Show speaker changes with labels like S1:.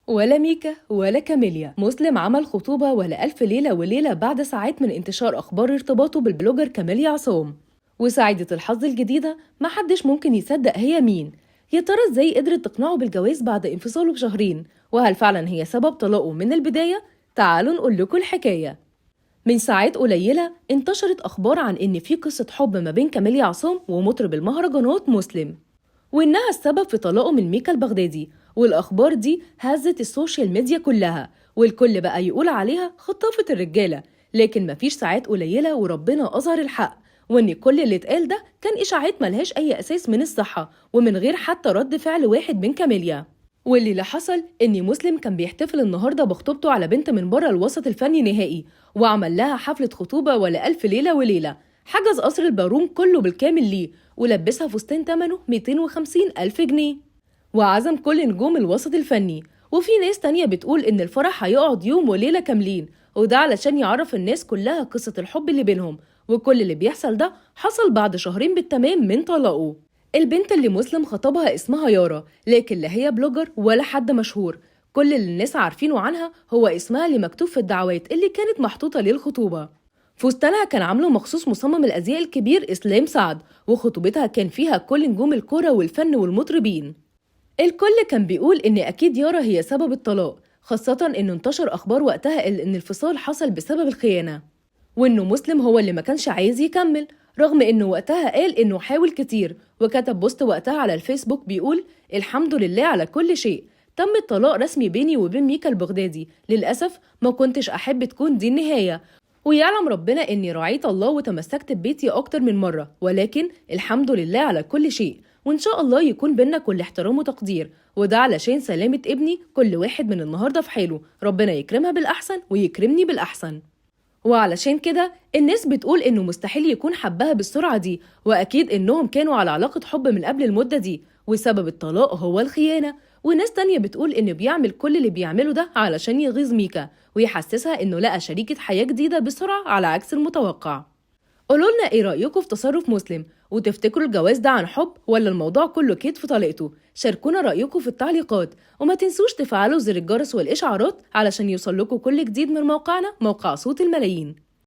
S1: ولا ميكا ولا كاميليا. مسلم عمل خطوبة ولا ألف ليلة وليلة بعد ساعات من انتشار أخبار ارتباطه بالبلوجر كاميليا عصام. وسعيدة الحظ الجديدة محدش ممكن يصدق هي مين. يا ترى ازاي قدرت تقنعه بالجواز بعد انفصاله بشهرين؟ وهل فعلا هي سبب طلاقه من البداية؟ تعالوا نقول لكم الحكاية. من ساعات قليلة انتشرت أخبار عن إن في قصة حب ما بين كاميليا عصام ومطرب المهرجانات مسلم، وإنها السبب في طلاقه من ميكا البغدادي. والأخبار دي هزت السوشيال ميديا كلها، والكل بقى يقول عليها خطافة الرجالة. لكن مفيش ساعات قليلة وربنا أظهر الحق، وإن كل اللي اتقال ده كان إشاعات ملهاش أي أساس من الصحة، ومن غير حتى رد فعل واحد من كاميليا. واللي حصل إن مسلم كان بيحتفل النهارده بخطوبته على بنت من بره الوسط الفني نهائي، وعمل لها حفلة خطوبة ولا ألف ليلة وليلة. حجز قصر البارون كله بالكامل ليه، ولبسها فستان تمنه 250 ألف جنيه، وعزم كل نجوم الوسط الفني. وفي ناس تانية بتقول إن الفرح هيقعد يوم وليلة كاملين، وده علشان يعرف الناس كلها قصة الحب اللي بينهم. وكل اللي بيحصل ده حصل بعد شهرين بالتمام من طلاقه. البنت اللي مسلم خطبها اسمها يارا، لكن لا هي بلوجر ولا حد مشهور. كل اللي الناس عارفينه عنها هو اسمها اللي مكتوب في الدعوات اللي كانت محطوطة للخطوبة. فستانها كان عامله مخصوص مصمم الأزياء الكبير إسلام سعد، وخطوبتها كان فيها كل نجوم الكرة والفن والمطربين. الكل كان بيقول إن أكيد يارا هي سبب الطلاق، خاصة إنه انتشر أخبار وقتها إن الانفصال حصل بسبب الخيانة، وإنه مسلم هو اللي ما كانش عايز يكمل، رغم إنه وقتها قال إنه حاول كتير. وكتب بوست وقتها على الفيسبوك بيقول: الحمد لله على كل شيء، تم الطلاق رسمي بيني وبين ميكا البغدادي. للأسف ما كنتش أحب تكون دي النهاية، ويعلم ربنا إني رعيت الله وتمسكت ببيتي أكتر من مرة، ولكن الحمد لله على كل شيء، وإن شاء الله يكون بينا كل احترام وتقدير، وده علشان سلامة ابني. كل واحد من النهاردة في حاله، ربنا يكرمها بالأحسن ويكرمني بالأحسن. وعلشان كده الناس بتقول إنه مستحيل يكون حبها بالسرعة دي، وأكيد إنهم كانوا على علاقة حب من قبل المدة دي، وسبب الطلاق هو الخيانة. وناس تانية بتقول إنه بيعمل كل اللي بيعمله ده علشان يغيظ ميكا ويحسسها إنه لقى شريكة حياة جديدة بسرعة على عكس المتوقع. قولولنا إيه رأيكم في تصرف مسلم، وتفتكروا الجواز ده عن حب ولا الموضوع كله كيد في طليقته؟ شاركونا رأيكم في التعليقات، وما تنسوش تفعلوا زر الجرس والإشعارات علشان يوصلكوا كل جديد من موقعنا، موقع صوت الملايين.